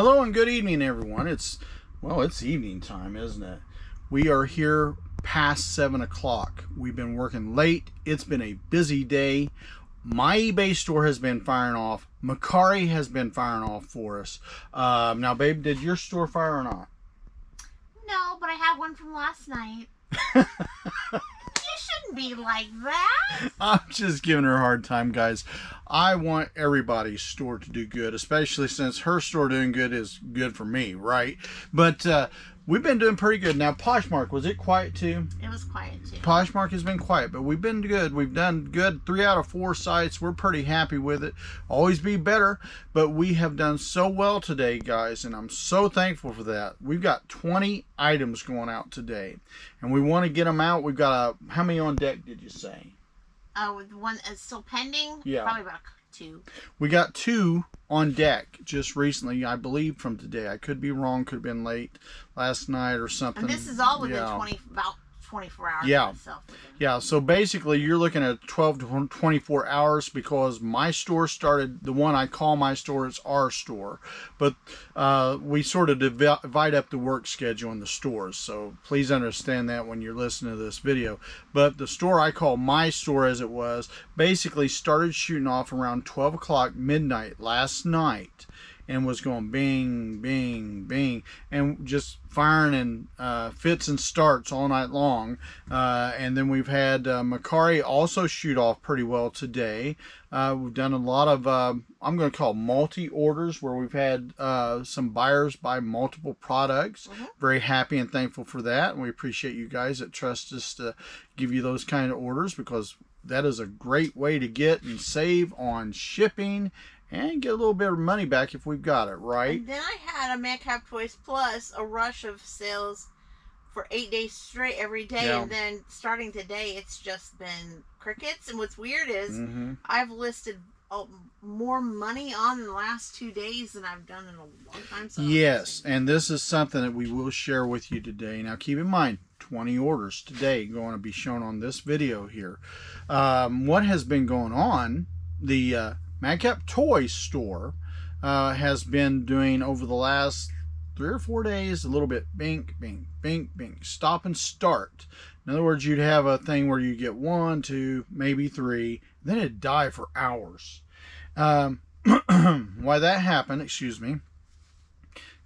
Hello and good evening, everyone. It's evening time, isn't it? We are here past 7 o'clock. We've been working late. It's been a busy day. My eBay store has been firing off. Mercari has been firing off for us. Now, babe, did your store fire or not? No, but I have one from last night. You shouldn't be like that. I'm just giving her a hard time, guys. I want everybody's store to do good, especially since her store doing good is good for me, right? But we've been doing pretty good. Now, Poshmark, was it quiet too? It was quiet too. Poshmark has been quiet, but we've been good. We've done good. 3 out of 4 sites. We're pretty happy with it. Always be better, but we have done so well today, guys, and I'm so thankful for that. We've got 20 items going out today, and we want to get them out. We've got how many on deck did you say? With one is still pending. Yeah, probably about 2. We got 2 on deck just recently, I believe, from today. I could be wrong. Could have been late last night or something. And this is all within about 24 hours. Yeah. Of itself. Yeah. So basically, you're looking at 12 to 24 hours because my store started. The one I call my store is our store, but we sort of divide up the work schedule in the stores. So please understand that when you're listening to this video. But the store I call my store, as it was, basically started shooting off around 12 o'clock midnight last night, and was going bing, bing, bing, and just firing in fits and starts all night long. And then we've had Mercari also shoot off pretty well today. We've done a lot of, I'm going to call multi-orders, where we've had some buyers buy multiple products. Very happy and thankful for that. And we appreciate you guys that trust us to give you those kind of orders, because that is a great way to get and save on shipping and get a little bit of money back if we've got it, right? And then I had a Madcap Toys Plus, a rush of sales for 8 days straight every day. Yeah. And then starting today, it's just been crickets. And what's weird is I've listed more money on in the last 2 days than I've done in a long time. So yes, and this is something that we will share with you today. Now, keep in mind, 20 orders today going to be shown on this video here. What has been going on, the Madcap Toys store has been doing over the last 3 or 4 days a little bit bink, bink, bink, bink, stop and start. In other words, you'd have a thing where you get 1, 2, maybe 3, then it'd die for hours. Why that happened, excuse me,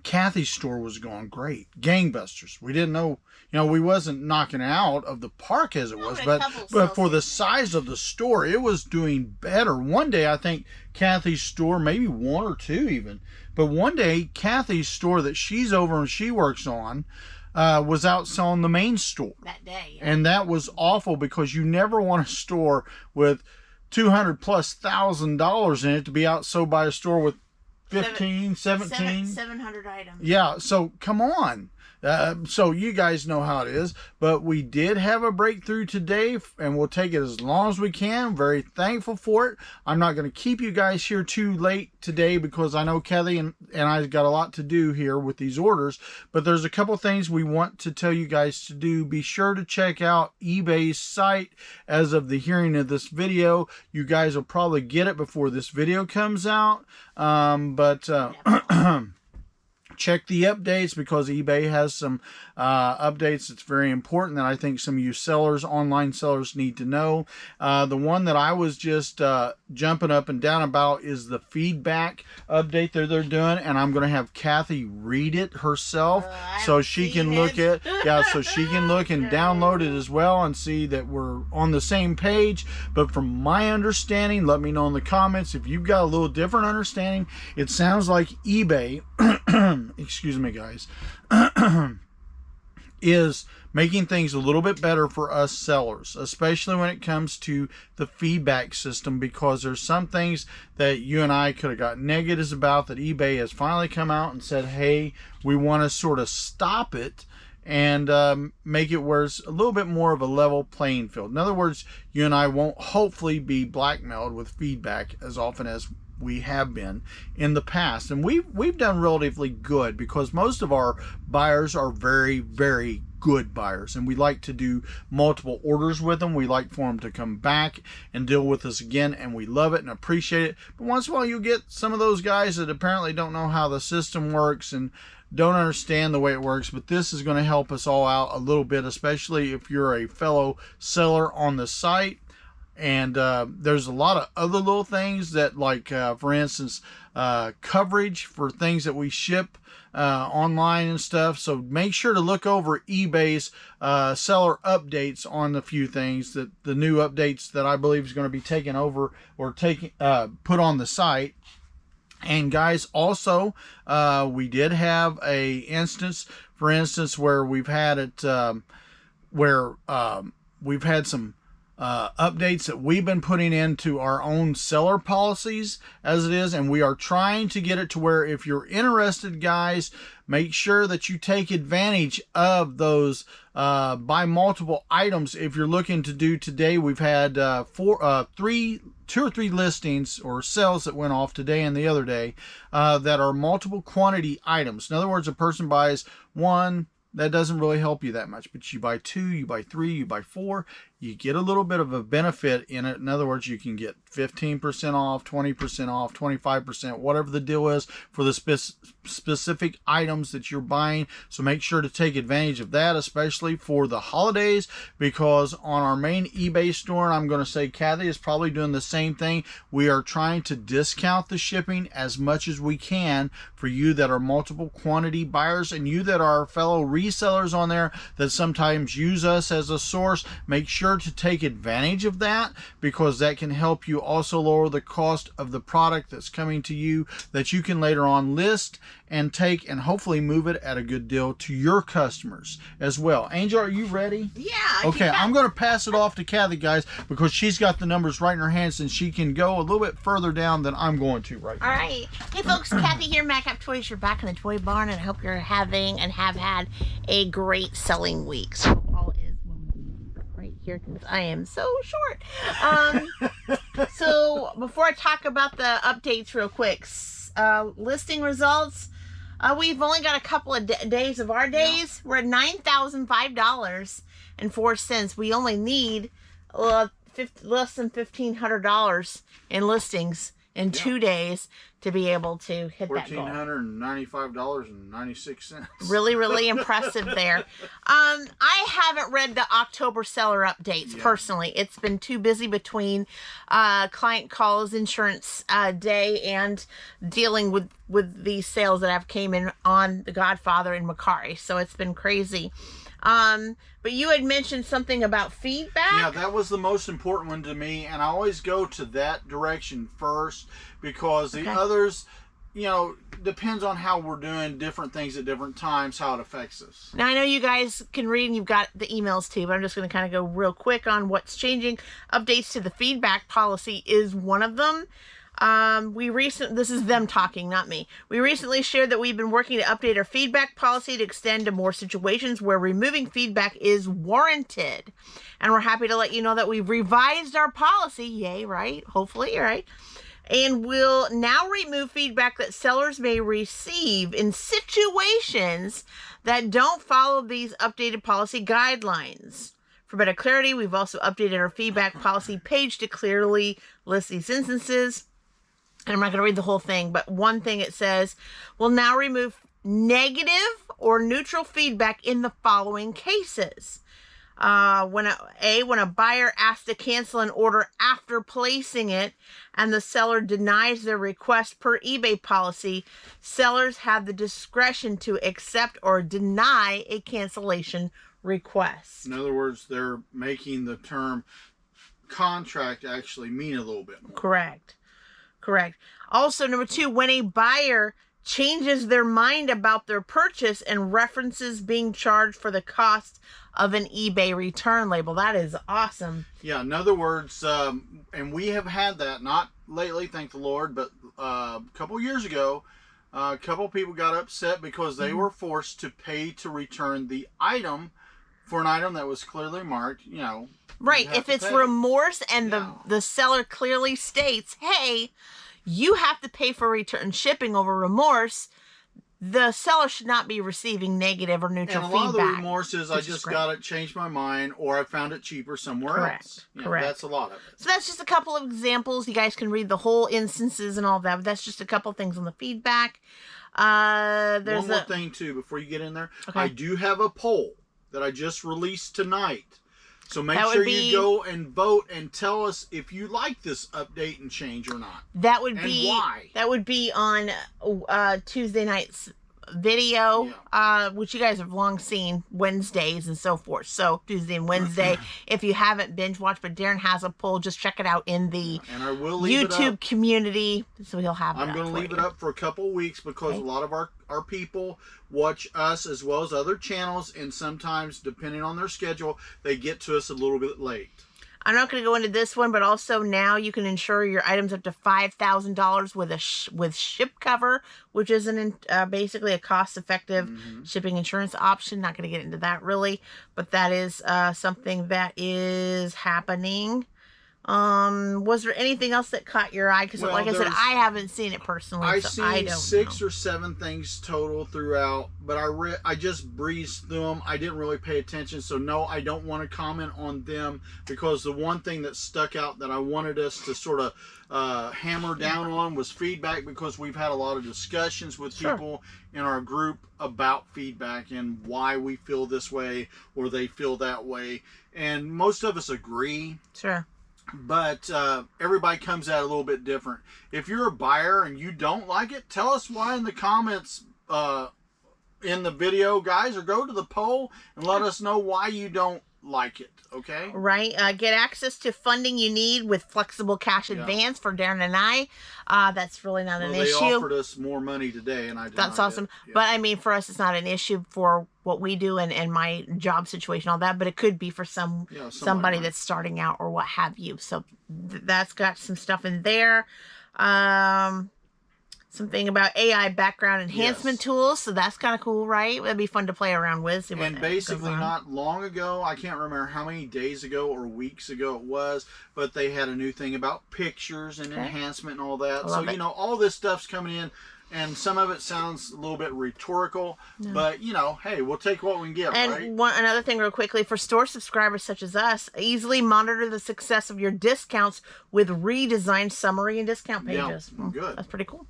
Kathy's store was going great, gangbusters. We didn't know, we wasn't knocking it out of the park as it was, but for the size of the store, it was doing better. One day, I think Kathy's store, maybe 1 or 2 even, but one day, Kathy's store that she's over and she works on, was out selling the main store that day. Yeah. And that was awful, because you never want a store with $200,000+ in it to be outsold by a store with 15, 17. 700 items. Yeah, so come on. So you guys know how it is. But we did have a breakthrough today, and we'll take it as long as we can. Very thankful for it. I'm not going to keep you guys here too late today, because I know Kelly and I got a lot to do here with these orders. But there's a couple things we want to tell you guys to do. Be sure to check out eBay's site as of the hearing of this video. You guys will probably get it before this video comes out. Check the updates, because eBay has some updates that's very important that I think some of you sellers, online sellers, need to know. The one that I was just jumping up and down about is the feedback update that they're doing, and I'm going to have Kathy read it herself so she can look at so she can look and download it as well and see that we're on the same page. But from my understanding, let me know in the comments if you've got a little different understanding. It sounds like eBay excuse me, guys, is making things a little bit better for us sellers, especially when it comes to the feedback system, because there's some things that you and I could have got negatives about that eBay has finally come out and said, hey, we want to sort of stop it and make it where it's a little bit more of a level playing field. In other words, you and I won't hopefully be blackmailed with feedback as often as we have been in the past. And we've done relatively good, because most of our buyers are very, very good buyers, and we like to do multiple orders with them. We like for them to come back and deal with us again, and we love it and appreciate it. But once in a while you get some of those guys that apparently don't know how the system works and don't understand the way it works, but this is going to help us all out a little bit, especially if you're a fellow seller on the site. And there's a lot of other little things that, like for instance, coverage for things that we ship online and stuff. So make sure to look over eBay's seller updates on a few things, that the new updates that I believe is going to be taken over or put on the site. And guys, also we did have a instance, for instance, where we've had it we've had some updates that we've been putting into our own seller policies as it is, and we are trying to get it to where if you're interested, guys, make sure that you take advantage of those buy multiple items. If you're looking to do today, we've had two or three listings or sales that went off today and the other day that are multiple quantity items. In other words, a person buys one, that doesn't really help you that much, but you buy two, you buy three, you buy four, you get a little bit of a benefit in it. In other words, you can get 15% off, 20% off, 25%, whatever the deal is for the specific items that you're buying. So make sure to take advantage of that, especially for the holidays, because on our main eBay store, and I'm going to say Kathy is probably doing the same thing, we are trying to discount the shipping as much as we can for you that are multiple quantity buyers, and you that are fellow resellers on there that sometimes use us as a source. Make sure to take advantage of that, because that can help you also lower the cost of the product that's coming to you, that you can later on list and take and hopefully move it at a good deal to your customers as well. Angel, are you ready? Yeah. Okay, I'm going to pass it off to Kathy, guys, because she's got the numbers right in her hands and she can go a little bit further down than I'm going to right now. All right. Hey, folks, Kathy here, Madcap Toys. You're back in the toy barn, and I hope you're having and have had a great selling week. So all is well right here, because I am so short. So before I talk about the updates real quick, listing results, we've only got a couple of days of our days. We're at $9,005.04. We only need less than $1,500 in listings in 2 days to be able to hit that goal. $1,495.96. Really, really impressive there. I haven't read the October seller updates personally. It's been too busy between client calls, insurance day, and dealing with these sales that have came in on The Godfather and Mercari. So it's been crazy. But you had mentioned something about feedback. Yeah, that was the most important one to me, and I always go to that direction first, because the others, you know, depends on how we're doing different things at different times, how it affects us. Now, I know you guys can read and you've got the emails too, but I'm just going to kind of go real quick on what's changing. Updates to the feedback policy is one of them. This is them talking, not me. We recently shared that we've been working to update our feedback policy to extend to more situations where removing feedback is warranted. And we're happy to let you know that we've revised our policy. Yay, right? Hopefully, right? And we'll now remove feedback that sellers may receive in situations that don't follow these updated policy guidelines. For better clarity, we've also updated our feedback policy page to clearly list these instances. And I'm not going to read the whole thing, but one thing it says, we'll now remove negative or neutral feedback in the following cases. When a buyer asks to cancel an order after placing it and the seller denies their request per eBay policy, sellers have the discretion to accept or deny a cancellation request. In other words, they're making the term contract actually mean a little bit more. Correct. Also, number 2, when a buyer changes their mind about their purchase and references being charged for the cost of an eBay return label. That is awesome. Yeah, in other words, and we have had that, not lately, thank the Lord, but a couple years ago, a couple people got upset because they were forced to pay to return the item for an item that was clearly marked, you know. Right, if it's remorse and the seller clearly states, hey, you have to pay for return shipping over remorse, the seller should not be receiving negative or neutral feedback. And a lot feedback, of the remorse is I just got it, changed my mind, or I found it cheaper somewhere else. Correct. That's a lot of it. So that's just a couple of examples. You guys can read the whole instances and all that, but that's just a couple things on the feedback. There's one more thing, too, before you get in there. Okay. I do have a poll that I just released tonight. So make sure you go and vote and tell us if you like this update and change or not. That would be why. That would be on Tuesday night's video, which you guys have long seen, Wednesdays and so forth. So Tuesday and Wednesday, if you haven't binge watched, but Daren has a poll, just check it out in the and I will leave YouTube community. So he'll have it. I'm going to leave it up for a couple weeks because a lot of our people watch us as well as other channels, and sometimes, depending on their schedule, they get to us a little bit late. I'm not going to go into this one, but also now you can insure your items up to $5,000 with ship cover, which is basically a cost-effective shipping insurance option. Not going to get into that really, but that is something that is happening. Was there anything else that caught your eye? Because like I said, I haven't seen it personally. I've so I seen don't 6 know. or 7 things total throughout, but I just breezed through them. I didn't really pay attention, so no, I don't want to comment on them, because the one thing that stuck out that I wanted us to sort of hammer down on was feedback, because we've had a lot of discussions with people in our group about feedback and why we feel this way or they feel that way, and most of us agree. Sure. But everybody comes at it a little bit different. If you're a buyer and you don't like it, tell us why in the comments in the video, guys, or go to the poll and let us know why you don't like it, okay? Right. Get access to funding you need with flexible cash advance for Daren and I. That's really not an issue. They offered us more money today, and I did That's awesome. But I mean, for us, it's not an issue for what we do and my job situation, all that. But it could be for somebody that's starting out or what have you. So that's got some stuff in there. Something about AI background enhancement tools, so that's kind of cool, right? That'd be fun to play around with. And basically, not long ago, I can't remember how many days ago or weeks ago it was, but they had a new thing about pictures and enhancement and all that. So, you know, all this stuff's coming in, and some of it sounds a little bit rhetorical, but, you know, hey, we'll take what we can get, right? And another thing real quickly, for store subscribers such as us, easily monitor the success of your discounts with redesigned summary and discount pages. Yeah, good. That's pretty cool.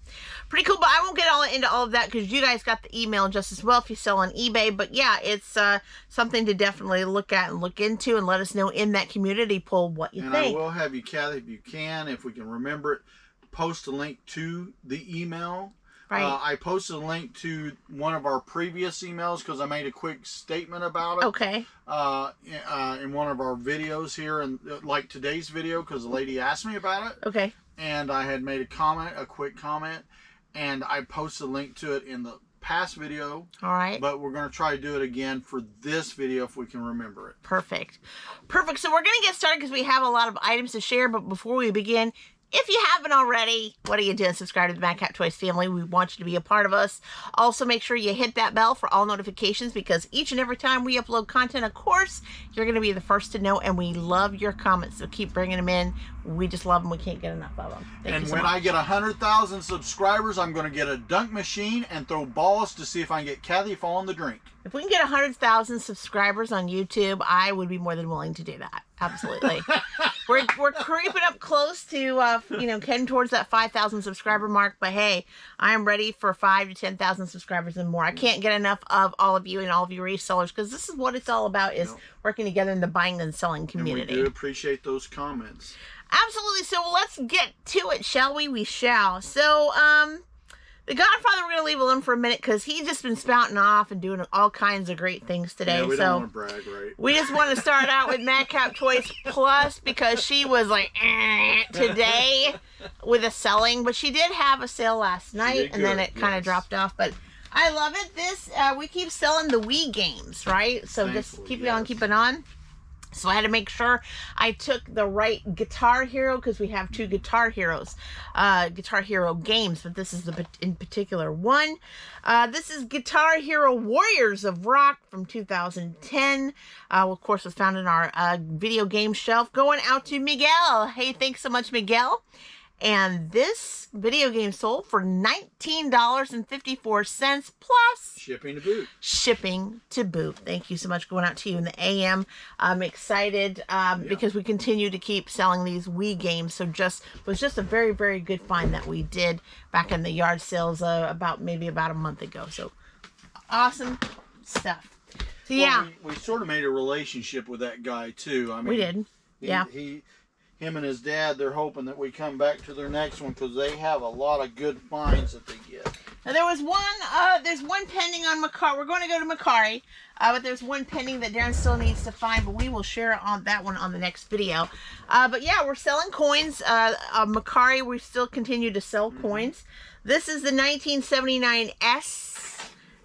Pretty cool, but I won't get into all of that because you guys got the email just as well if you sell on eBay. But yeah, it's something to definitely look at and look into, and let us know in that community poll what you think. And I will have you, Kathy, if you can, if we can remember it, post a link to the email. Right. I posted a link to one of our previous emails because I made a quick statement about it. Okay. In one of our videos here, and like today's video, because the lady asked me about it. Okay. And I had made a quick comment, and I posted a link to it in the past video. All right. But we're going to try to do it again for this video if we can remember it. Perfect. Perfect. So we're going to get started because we have a lot of items to share. But before we begin, if you haven't already, what are you doing? Subscribe to the Madcap Toys family. We want you to be a part of us. Also, make sure you hit that bell for all notifications, because each and every time we upload content, of course, you're going to be the first to know, and we love your comments, so keep bringing them in. We just love them. We can't get enough of them. Thank you so much. I get 100,000 subscribers, I'm going to get a dunk machine and throw balls to see if I can get Kathy to fall in the drink. If we can get 100,000 subscribers on YouTube, I would be more than willing to do that. Absolutely. We're creeping up close to, heading towards that 5,000 subscriber mark. But hey, I'm ready for 5,000 to 10,000 subscribers and more. I can't get enough of all of you and all of your resellers, because this is what it's all about, is working together in the buying and selling community. And we do appreciate those comments. Absolutely. So let's get to it, shall we? We shall. So, The Godfather, we're going to leave alone for a minute because he's just been spouting off and doing all kinds of great things today. Yeah, we don't want to brag, right? We just want to start out with Madcap Toys Plus because she was like, today with a selling. But she did have a sale last night, and then it kind of dropped off. But I love it. We keep selling the Wii games, right? So just keep it on, keep it on. So I had to make sure I took the right Guitar Hero, because we have 2 Guitar Heroes, Guitar Hero games, but this is the in particular one. This is Guitar Hero Warriors of Rock from 2010. Of course, was found in our video game shelf. Going out to Miguel. Hey, thanks so much, Miguel. And this video game sold for $19.54 plus shipping to boot. Shipping to boot. Thank you so much. Going out to you in the AM. I'm excited because we continue to keep selling these Wii games. So was just a very, very good find that we did back in the yard sales maybe about a month ago. So awesome stuff. So yeah, we sort of made a relationship with that guy too. I mean, we did. Him and his dad, they're hoping that we come back to their next one because they have a lot of good finds that they get. Now there was there's one pending on Mercari. We're going to go to Mercari, but there's one pending that Daren still needs to find, but we will share on that one on the next video. But yeah, we're selling coins. Mercari, we still continue to sell coins. This is the 1979 S.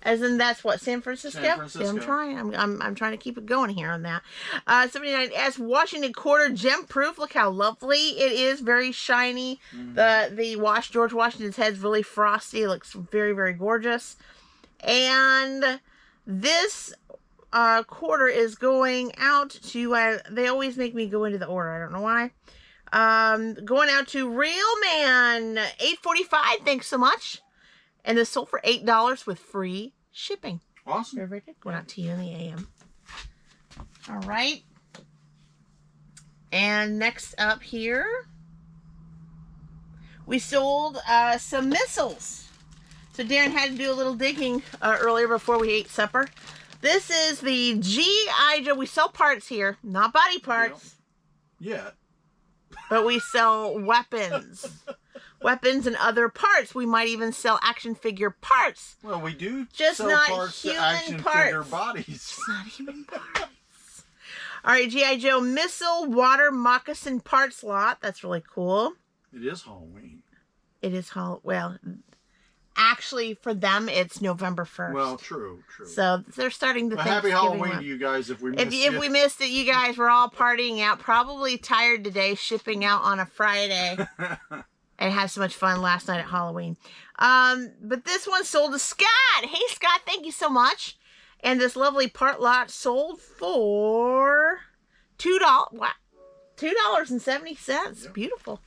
As in, that's what, San Francisco? San Francisco. Yeah, I'm trying. I'm trying to keep it going here on that. 79S Washington Quarter Gem Proof. Look how lovely it is. Very shiny. The George Washington's head's really frosty. It looks very, very gorgeous. And this quarter is going out to, they always make me go into the order. I don't know why. Going out to Real Man, $8.45. Thanks so much. And this sold for $8 with free shipping. Awesome. Very, very good. Going out to you in the AM. All right. And next up here, we sold some missiles. So Daren had to do a little digging earlier before we ate supper. This is the G.I. Joe. We sell parts here, not body parts. Yeah. But we sell weapons. Weapons and other parts. We might even sell action figure parts. Well, we do just sell not parts human to action parts. figure bodies. Just not human parts. All right, G.I. Joe Missile Water Moccasin Parts Lot. That's really cool. It is Halloween. It is well, actually for them it's November 1st. Well, true. So they're starting to well, happy Halloween to you guys if we missed it. If we missed it, you guys were all partying out. Probably tired today, shipping out on a Friday. And had so much fun last night at Halloween. But this one sold to Scott. Hey, Scott, thank you so much. And this lovely part lot sold for $2.70. Yep. Beautiful.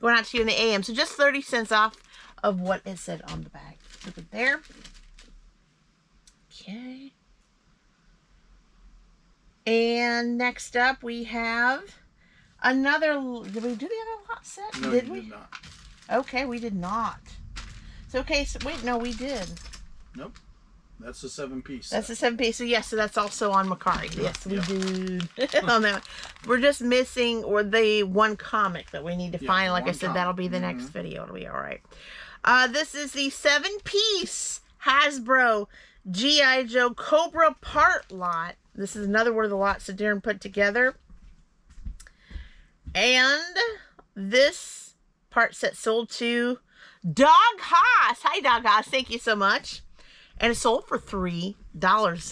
Going out to you in the AM. So just 30 cents off of what it said on the bag. Look at there. Okay. And next up we have another. Did we do the other lot set? No, did you we? did not. Okay, we did not. So okay, so wait, no, we did. Nope. That's a 7-piece. That's a 7-piece. So yes, so that's also on Mercari. Yes, we do. On that one. We're just missing the one comic that we need to find. Like I said, that'll be the next video. It'll be all right. This is the 7-piece Hasbro G.I. Joe Cobra part lot. This is another one of the lots that Daren put together. And this part set sold to Dog Haas. Hi, Dog Haas. Thank you so much. And it sold for $3.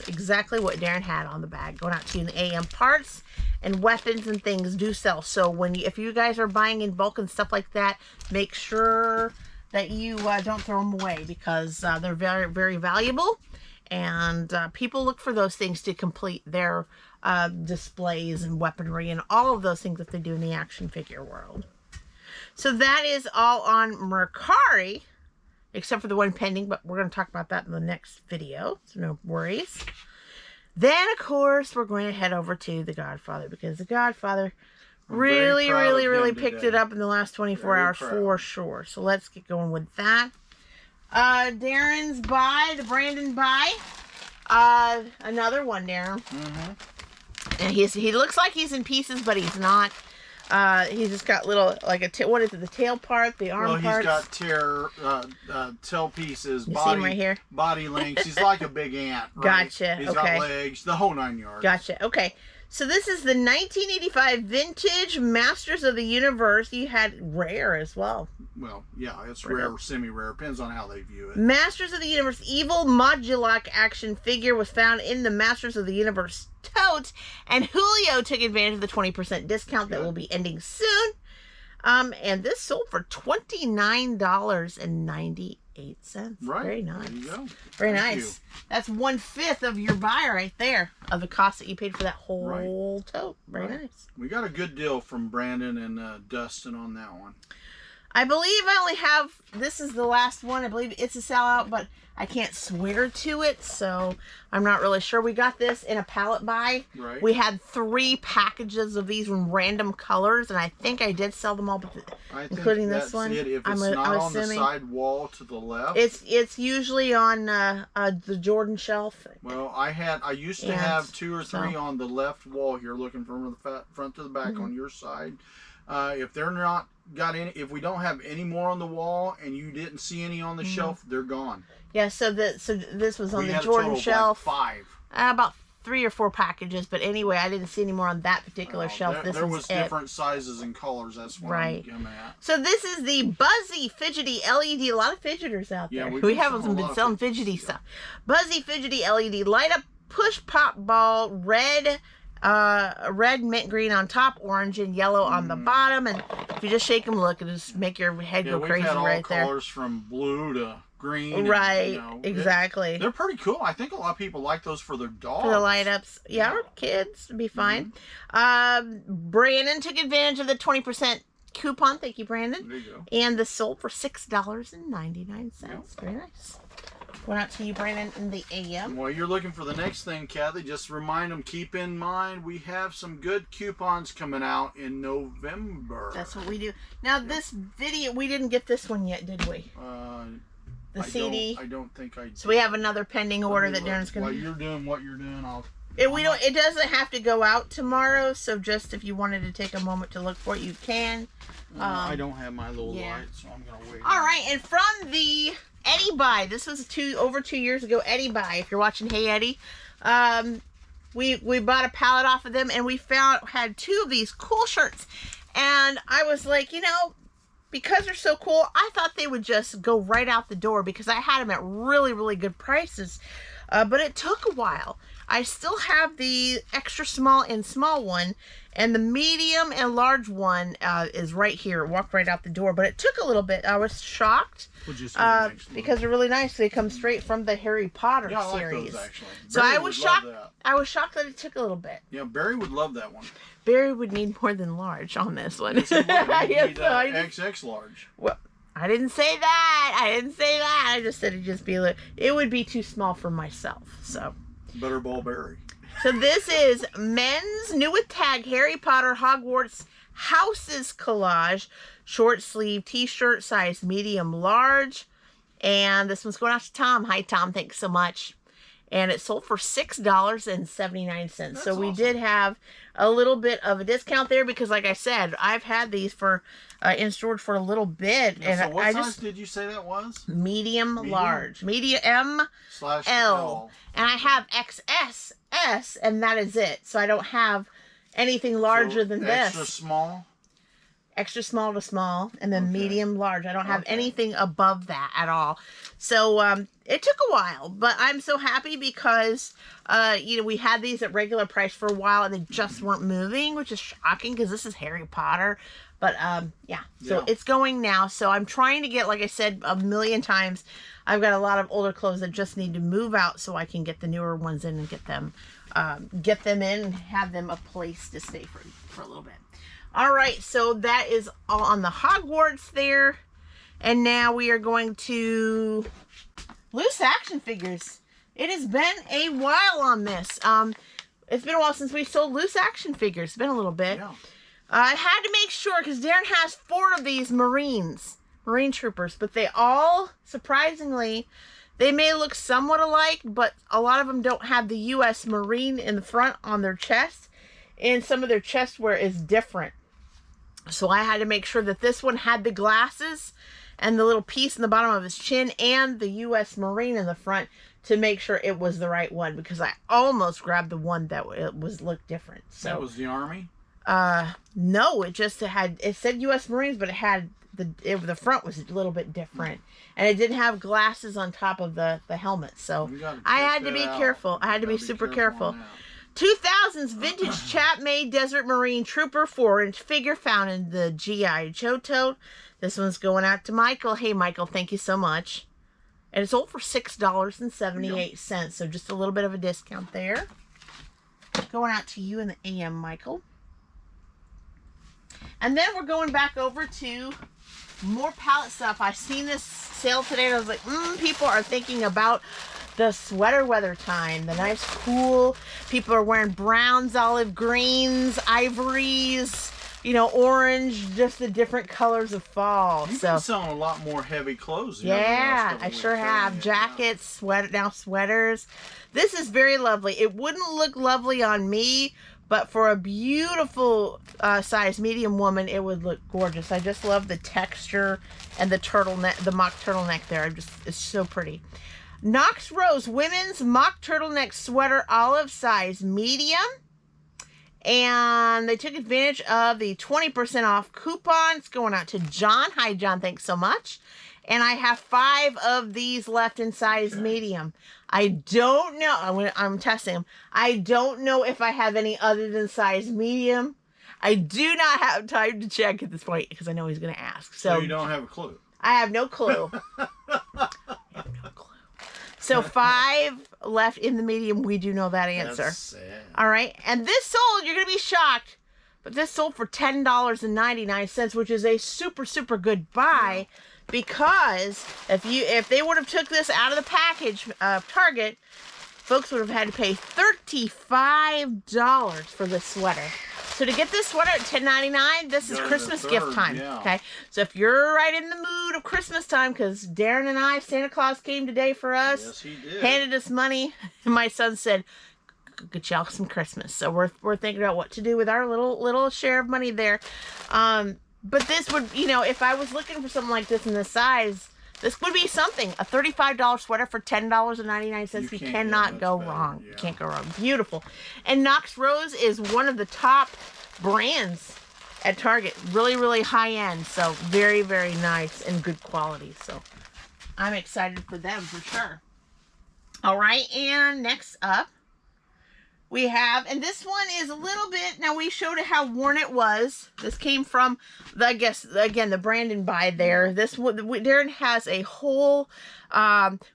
Exactly what Daren had on the bag. Going out to you in the AM. Parts and weapons and things do sell. So if you guys are buying in bulk and stuff like that, make sure that you don't throw them away because they're very, very valuable. And people look for those things to complete their displays and weaponry and all of those things that they do in the action figure world. So that is all on Mercari, except for the one pending, but we're going to talk about that in the next video, so no worries. Then, of course, we're going to head over to The Godfather, because The Godfather really picked it up in the last 24 hours for sure. So let's get going with that. Daren's buy, the Brandon buy. Another one, Daren. And he looks like he's in pieces, but he's not. He's just got little, like what is it, the tail part, the arm parts? Well, he's got tail pieces, you see him right here? Body lengths. He's like a big ant, right? Gotcha, He's got legs, the whole 9 yards. Gotcha, okay. So this is the 1985 vintage Masters of the Universe. You had rare as well. Well, yeah, it's rare, semi-rare. Depends on how they view it. Masters of the Universe Evil Modulok action figure was found in the Masters of the Universe tote, and Julio took advantage of the 20% discount that will be ending soon. And this sold for $29.98. Right. Very nice. There you go. Very nice. That's 1/5 of your buy right there of the cost that you paid for that whole tote. Very nice. We got a good deal from Brandon and Dustin on that one. I believe I only have, this is the last one. I believe it's a sellout, but I can't swear to it, so I'm not really sure. We got this in a pallet buy. Right. We had 3 packages of these in random colors, and I think I did sell them all, including this one. If it's not on the side wall to the left. It's usually on the Jordan shelf. Well, I used to have 2 or 3 on the left wall here, looking from the front to the back on your side. If they're not got any, if we don't have any more on the wall and you didn't see any on the shelf, they're gone. Yeah, so this was on the Jordan shelf. Of like 5. About 3 or 4 packages, but anyway, I didn't see any more on that particular shelf. There was different sizes and colors. That's what I'm coming at. So this is the Buzzy Fidgety LED. A lot of fidgeters out there. We haven't been selling fidgety stuff. Buzzy Fidgety LED light up push pop ball, red mint green on top, orange and yellow on the bottom, and if you just shake them, look, it'll just make your head go crazy right there. We've had all colors from blue to green. Right, and, exactly. They're pretty cool. I think a lot of people like those for their dogs. For the light ups. Yeah, or kids would be fine. Brandon took advantage of the 20% coupon. Thank you, Brandon. There you go. And this sold for $6.99. Very nice. Going out to you, Brandon, in the AM. While you're looking for the next thing, Kathy, just remind them, keep in mind, we have some good coupons coming out in November. That's what we do. Now, this video, we didn't get this one yet, did we? The CD? I don't think I did. So we have another pending order that Darren's going to... While you're doing what you're doing, It doesn't have to go out tomorrow, so just if you wanted to take a moment to look for it, you can. I don't have my little light, so I'm going to wait. All right, and from the Eddie Buy, this was over 2 years ago, Eddie Buy, if you're watching Hey Eddie, we bought a pallet off of them, and we had 2 of these cool shirts, and I was like, because they're so cool, I thought they would just go right out the door because I had them at really, really good prices, but it took a while. I still have the extra small and small one, and the medium and large one is right here. It walked right out the door, but it took a little bit. I was shocked because they're really nice. They come straight from the Harry Potter series. I like those, actually. So I was shocked. I was shocked that it took a little bit. Yeah, Barry would love that one. Barry would need more than large on this one. Yes, he would. He'd need XX large. Well, I didn't say that. I just said it would be too small for myself. So. Butterball Barry. So this is men's new with tag Harry Potter Hogwarts Houses collage, short sleeve t-shirt, size medium large, and this one's going out to Tom. Hi Tom, thanks so much. And it sold for $6.79. So we did have a little bit of a discount there because, like I said, I've had these for in storage for a little bit. Yeah, and so what size did you say that was? Medium, large. Medium M/L. And I have XS, S, and that is it. So I don't have anything larger than this. Extra small? Extra small to small, and then medium large. I don't have anything above that at all. So it took a while, but I'm so happy because we had these at regular price for a while and they just weren't moving, which is shocking because this is Harry Potter. But so it's going now. So I'm trying to get, like I said a million times, I've got a lot of older clothes that just need to move out so I can get the newer ones in and get them in and have them a place to stay for a little bit. All right, so that is all on the Hogwarts there. And now we are going to loose action figures. It has been a while on this. It's been a while since we sold loose action figures. It's been a little bit. Yeah. I had to make sure because Daren has 4 of these Marine Troopers, but they all, surprisingly, they may look somewhat alike, but a lot of them don't have the U.S. Marine in the front on their chest, and some of their chest wear is different. So I had to make sure that this one had the glasses and the little piece in the bottom of his chin and the U.S. Marine in the front to make sure it was the right one because I almost grabbed the one that looked different. So that was the Army? No, it said U.S. Marines, but it had the front was a little bit different, and it didn't have glasses on top of the helmet. So I had to be careful. I had to be super careful. 2000s vintage chap-made Desert Marine Trooper 4-inch figure found in the G.I. Joe tote. This one's going out to Michael. Hey, Michael, thank you so much. And it's sold for $6.78, so just a little bit of a discount there. Going out to you in the AM, Michael. And then we're going back over to more pallet stuff. I seen this sale today and I was like, people are thinking about the sweater weather time. The nice, cool. People are wearing browns, olive greens, ivories, you know, orange, just the different colors of fall. You've been selling a lot more heavy clothes. Yeah, I sure have. Jackets, sweaters. This is very lovely. It wouldn't look lovely on me, but for a beautiful size medium woman, it would look gorgeous. I just love the texture and the turtleneck, the mock turtleneck there. It's so pretty. Knox Rose women's mock turtleneck sweater, olive size medium. And they took advantage of the 20% off coupon. It's going out to John. Hi, John. Thanks so much. And I have 5 of these left in size medium. I don't know. I'm testing them. I don't know if I have any other than size medium. I do not have time to check at this point because I know he's going to ask. So you don't have a clue? I have no clue. So 5 left in the medium. We do know that answer. That's sad. All right. And this sold, you're going to be shocked, but this sold for $10.99, which is a super, super good buy. Yeah. Because if they would have took this out of the package, Target, folks would have had to pay $35 for this sweater. So to get this sweater at $10.99, this is Christmas gift time. Yeah. Okay, so if you're right in the mood of Christmas time, because Daren and I, Santa Claus came today for us, yes, he did. Handed us money, and my son said, "Get y'all some Christmas." So we're thinking about what to do with our little share of money there. But this would, you know, if I was looking for something like this in this size, this would be something. A $35 sweater for $10.99. You cannot go wrong. Yeah. You can't go wrong. Beautiful. And Knox Rose is one of the top brands at Target. Really, really high end. So very, very nice and good quality. So I'm excited for them for sure. All right. And next up, we have, and this one is a little bit, now we showed it how worn it was. This came from, I guess, again, the Brandon buy there. This one, Daren has a whole,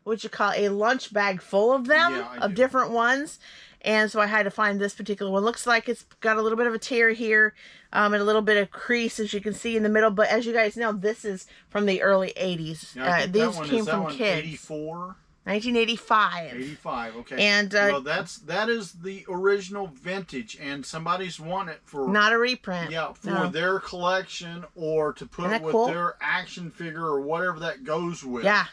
what you call a lunch bag full of them, of different ones. And so I had to find this particular one. Looks like it's got a little bit of a tear here, and a little bit of crease, as you can see in the middle. But as you guys know, this is from the early 80s. These came from kids. 84? 1985. 85, okay. And well, that is the original vintage, and somebody's won it for not a reprint. Yeah, for their collection or to put it with their action figure or whatever that goes with. Yeah.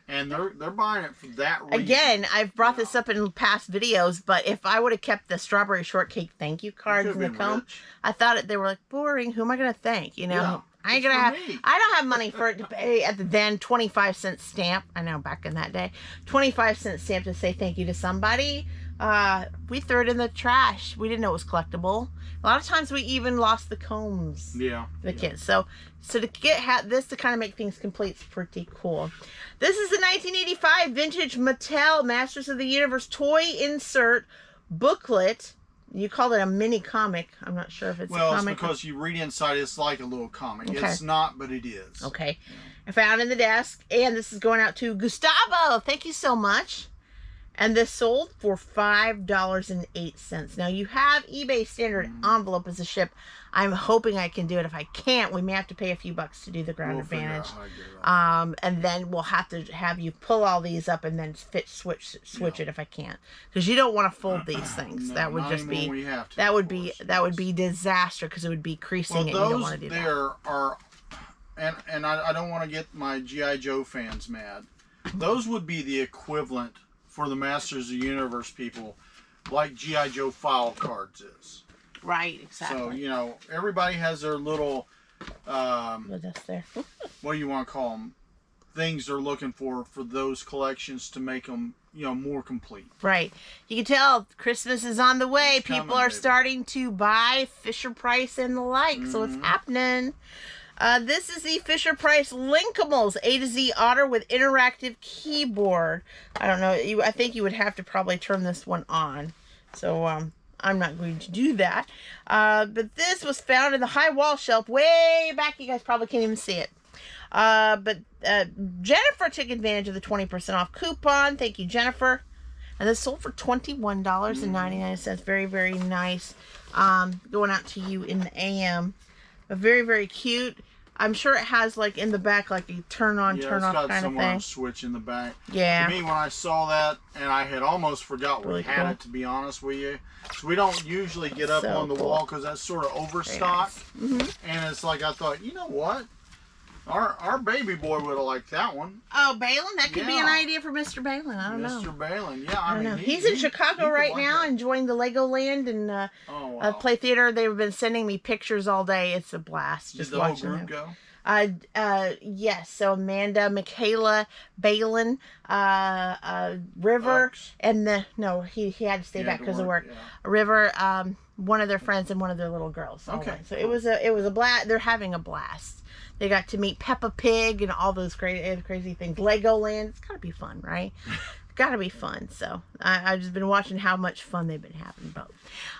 And they're buying it for that reason. Again, I've brought this up in past videos, but if I would have kept the strawberry shortcake thank you cards in the comb, I thought they were like boring. Who am I gonna thank? You know. Yeah. I ain't gonna have. I don't have money for it to pay at the then 25-cent stamp. I know back in that day, 25-cent stamp to say thank you to somebody. We threw it in the trash. We didn't know it was collectible. A lot of times we even lost the combs. Yeah. The kids. So to get this to kind of make things complete is pretty cool. This is the 1985 vintage Mattel Masters of the Universe toy insert booklet. You called it a mini comic. I'm not sure if it's a comic. Well, it's because you read inside, it's like a little comic. Okay. It's not, but it is. Okay. Yeah. I found in the desk, and this is going out to Gustavo. Thank you so much. And this sold for $5.08. Now, you have eBay standard envelope as a ship. I'm hoping I can do it. If I can't, we may have to pay a few bucks to do the ground advantage. And then we'll have to have you pull all these up and then switch it if I can't. Because you don't want to fold these things. No, that would just be that would be disaster because it would be creasing, and you don't want to do that. There are, and I don't want to get my G.I. Joe fans mad. Those would be the equivalent for the Masters of the Universe people, like G.I. Joe file cards is. Right, exactly. So, you know, everybody has their little, that's there. what do you want to call them? Things they're looking for those collections to make them, you know, more complete. Right. You can tell Christmas is on the way. People are starting to buy Fisher-Price and the like, so it's happening. This is the Fisher-Price Linkables A to Z Otter with interactive keyboard. I don't know. I think you would have to probably turn this one on. So I'm not going to do that. But this was found in the high wall shelf way back. You guys probably can't even see it. But Jennifer took advantage of the 20% off coupon. Thank you, Jennifer. And this sold for $21.99. Very, very nice. Going out to you in the AM. But very, very cute. I'm sure it has like in the back like a turn on, turn off kind of thing. Yeah, it's got somewhere a switch in the back. Yeah. To me, when I saw that, and I had almost forgot really we had it, to be honest with you. So we don't usually get up on the wall because that's sort of overstock. Nice. And it's like I thought, you know what? Our baby boy would have liked that one. Oh, Balin? That could be an idea for Mr. Balin. I don't know. Mr. Balin, yeah. I mean, he's in Chicago right now, enjoying the Legoland and Play Theater. They've been sending me pictures all day. It's a blast. Did the whole group go? Yes. So Amanda, Michaela, Balin, River, and he had to stay back because of work. Yeah. River, one of their friends, and one of their little girls. Okay. So it was a blast. They're having a blast. They got to meet Peppa Pig and all those crazy things. Legoland. It's gotta be fun, right? Gotta be fun. So I've just been watching how much fun they've been having both.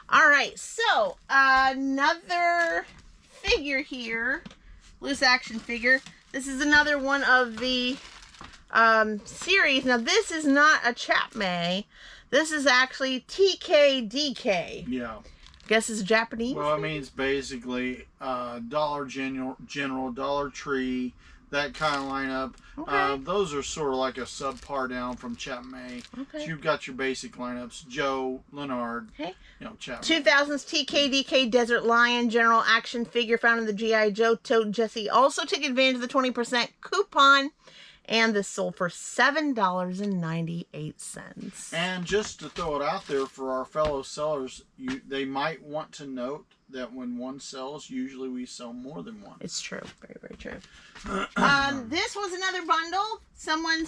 All right. So another figure here. Loose action figure. This is another one of the series. Now this is not a Chapmay. This is actually TKDK. Yeah. Guess it's Japanese. Well, it means basically Dollar General, Dollar Tree, that kind of lineup. Okay. Those are sort of like a subpar down from Chapmay. Okay. So you've got your basic lineups: Joe, Leonard, okay. Chapmay. 2000s TKDK Desert Lion General Action figure found in the G.I. Joe tote. Jesse also took advantage of the 20% coupon. And this sold for $7.98. And just to throw it out there for our fellow sellers, they might want to note that when one sells, usually we sell more than one. It's true. Very, very true. This was another bundle. Someone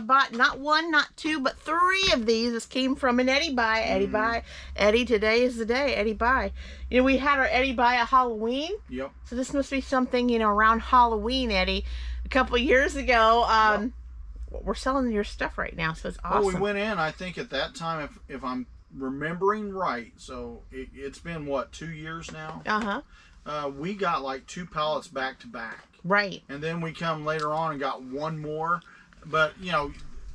bought not one, not two, but 3 of these. This came from an Eddie Buy. Eddie Buy. Eddie, today is the day. Eddie Buy. We had our Eddie Buy at Halloween. Yep. So this must be something, around Halloween, Eddie. A couple of years ago. Yep. We're selling your stuff right now, so it's awesome. Well, we went in, I think, at that time, if I'm remembering right, so it's been, 2 years now? Uh-huh. We got like 2 pallets back to back. Right. And then we come later on and got one more. But,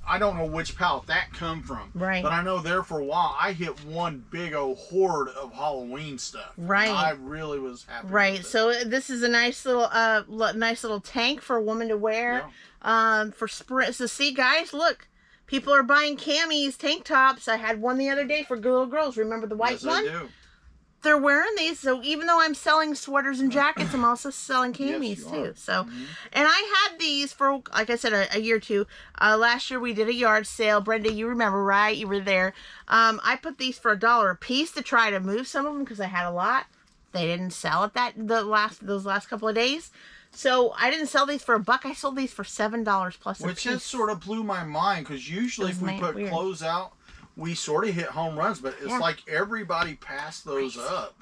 I don't know which pallet that come from. Right. But I know there for a while, I hit one big old horde of Halloween stuff. Right. I really was happy Right. with it. So this is a nice little tank for a woman to wear. Yeah. For spring. So see, guys, look. People are buying camis, tank tops. I had one the other day for little girls. Remember the white one? Yes, I do. They're wearing these, so even though I'm selling sweaters and jackets, I'm also selling camis too. So, and I had these for, like I said, a year or two. Last year we did a yard sale. Brenda, you remember, right? You were there. I put these for $1 a piece to try to move some of them because I had a lot. They didn't sell at those last couple of days. So I didn't sell these for $1. I sold these for $7 plus a piece. Which just sort of blew my mind because usually if we put clothes out, we sort of hit home runs, but it's like everybody passed those up.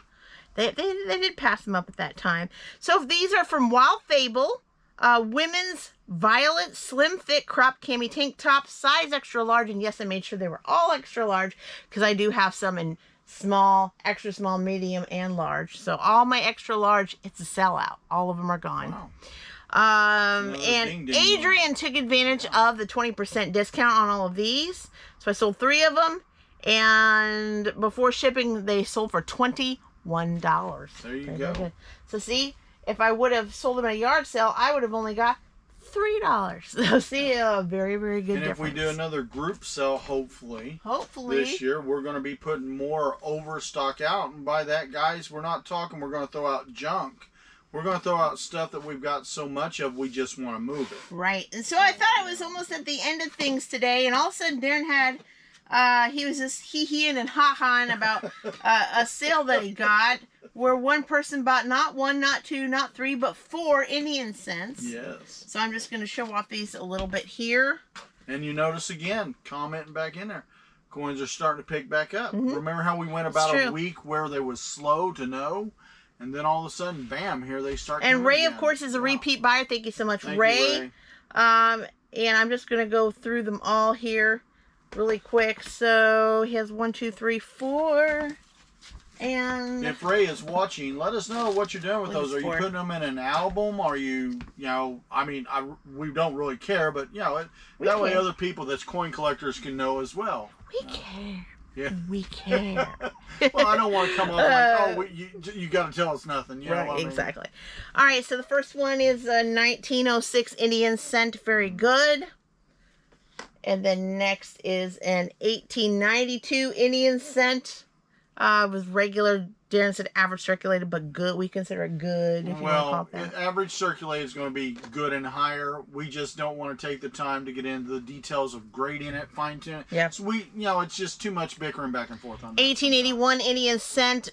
They did pass them up at that time. So these are from Wild Fable, women's violet slim fit crop cami tank top, size extra large. And yes, I made sure they were all extra large because I do have some in small, extra small, medium, and large. So all my extra large, it's a sellout. All of them are gone. Wow. And Adrian took advantage of the 20% discount on all of these. So I sold 3 of them. And before shipping, they sold for $21. There you go. So see, if I would have sold them at a yard sale, I would have only got $3. So see, a very, very good difference. And if we do another group sale, hopefully this year, we're going to be putting more overstock out. And by that, guys, we're not talking we're going to throw out junk. We're going to throw out stuff that we've got so much of, we just want to move it. Right. And so I thought I was almost at the end of things today, and all of a sudden Daren had, he was just hee-heeing and ha-haing about a sale that he got, where one person bought not 1, not 2, not 3, but 4 Indian cents. Yes. So I'm just going to show off these a little bit here. And you notice again, commenting back in there, coins are starting to pick back up. Remember how we went about a week where they was slow to know? And then all of a sudden, bam, here they start. And Ray, of course, is a repeat buyer. Thank you so much, Ray. And I'm just going to go through them all here really quick. So he has 1, 2, 3, 4. And if Ray is watching, let us know what you're doing with those. Are you putting them in an album? Are you, I mean, we don't really care, but, that way other people that's coin collectors can know as well. We care. Yeah. We care. Well, I don't want to come off like, oh, you got to tell us nothing. You know Right, what I mean? exactly. All right, so the first one is a 1906 Indian cent, very good. And then next is an 1892 Indian cent. With regular, Daren said average circulated, but good. We consider it good, if you want to call it that. Average circulated is going to be good and higher. We just don't want to take the time to get into the details of grading it, fine tune it. Yeah. So it's just too much bickering back and forth on that. 1881 Indian cent,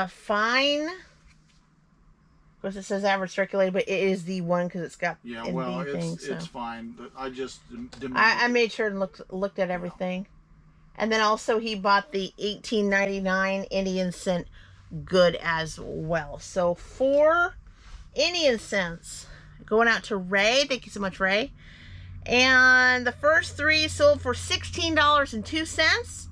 fine. Of course, it says average circulated, but it is the one because it's got it's fine. But I just I made sure and looked at everything. And then also he bought the 1899 Indian cent, good as well. So 4 Indian cents going out to Ray. Thank you so much, Ray. And the first 3 sold for $16.02.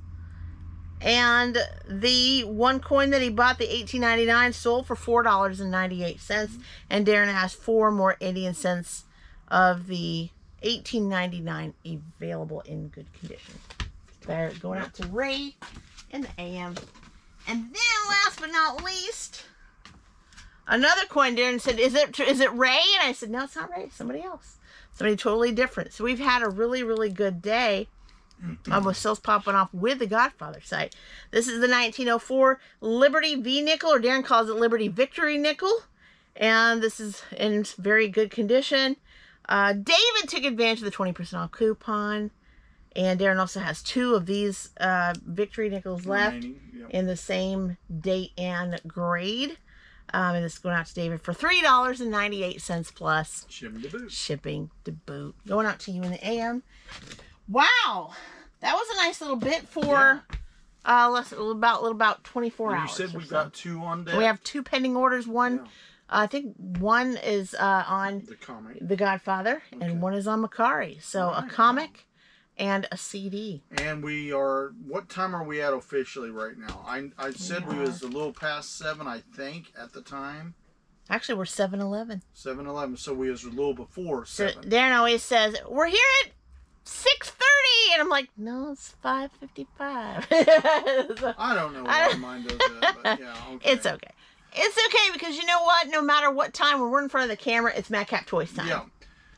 And the one coin that he bought, the 1899, sold for $4.98. And Daren has 4 more Indian cents of the 1899 available in good condition. They're going out to Ray in the AM. And then last but not least, another coin. Daren said, is it Ray? And I said, no, it's not Ray. It's somebody else. Somebody totally different. So we've had a really, really good day with sales popping off with the Godfather site. This is the 1904 Liberty V nickel, or Daren calls it Liberty Victory nickel. And this is in very good condition. David took advantage of the 20% off coupon. And Daren also has 2 of these Victory nickels left in the same date and grade. And this is going out to David for $3.98 plus shipping to boot. Going out to you in the AM. Wow, that was a nice little bit for about 24 hours. You said we got 2 on deck. We have 2 pending orders. One, I think one is on the Godfather, and one is on Mercari. So a comic. And a CD. And we are, what time are we at officially right now? I said we was a little past 7, I think, at the time. Actually, we're 7-11. 7-11, so we was a little before 7. So Daren always says, we're here at 6:30, and I'm like, no, it's 5:55. So, I don't know why mine does that, but yeah, okay. It's okay. It's okay, because you know what? No matter what time when we're in front of the camera, it's Madcap Toys time. Yeah.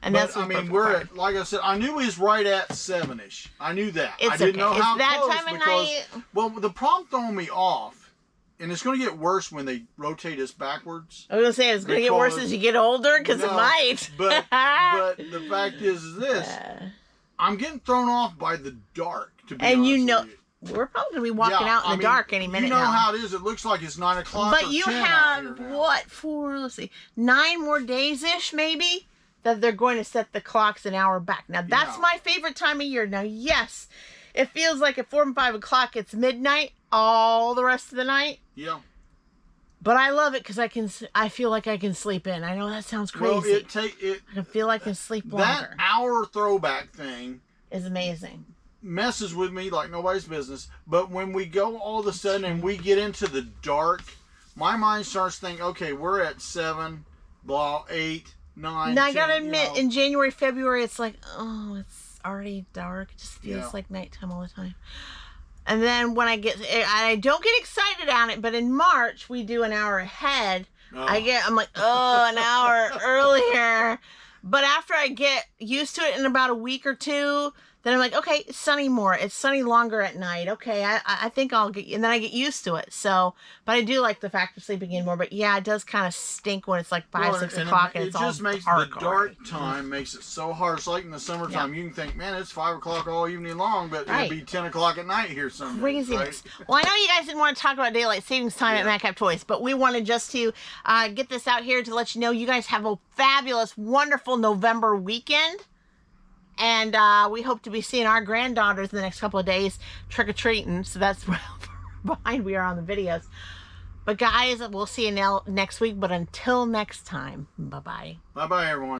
And but, I mean, we're at, like I said, I knew we was right at 7-ish. I knew that. It's I didn't know how it's that close time of because, night. well, the problem throwing me off, and it's going to get worse when they rotate us backwards. I was going to say, it's going to get worse as you get older, because it might. But the fact is this. I'm getting thrown off by the dark, to be honest with you. We're probably going to be walking out in the dark any minute now. You know how it is. It looks like it's 9 o'clock But or you 10 have, what, 9 more days-ish, maybe? That they're going to set the clocks an hour back. Now, that's my favorite time of year. Now, yes, it feels like at 4 and 5 o'clock, it's midnight all the rest of the night. Yeah. But I love it because I feel like I can sleep in. I know that sounds crazy. Well, I can feel like I can sleep longer. That hour throwback thing is amazing. Messes with me like nobody's business. But when we go all of a sudden and we get into the dark, my mind starts thinking, okay, we're at 7, 8, 9. Now, I gotta admit, in January, February, it's like, oh, it's already dark. It just feels like nighttime all the time. And then when I don't get excited on it, but in March, we do an hour ahead. I'm like, oh, an hour earlier. But after I get used to it in about a week or 2, then I'm like, okay, it's sunny more. It's sunny longer at night. Okay, I think I'll get, and then I get used to it. So, but I do like the fact of sleeping in more. But yeah, it does kind of stink when it's like 5, 6 o'clock and it's all dark. It just makes the dark time makes it so hard. It's like in the summertime, you can think, man, it's 5 o'clock all evening long, but it'll be 10 o'clock at night here Sunday. Craziness. Right? Well, I know you guys didn't want to talk about daylight savings time at Madcap Toys, but we wanted just to get this out here to let you know you guys have a fabulous, wonderful November weekend. And we hope to be seeing our granddaughters in the next couple of days trick-or-treating. So that's how behind we are on the videos. But guys, we'll see you next week. But until next time, bye-bye. Bye-bye, everyone.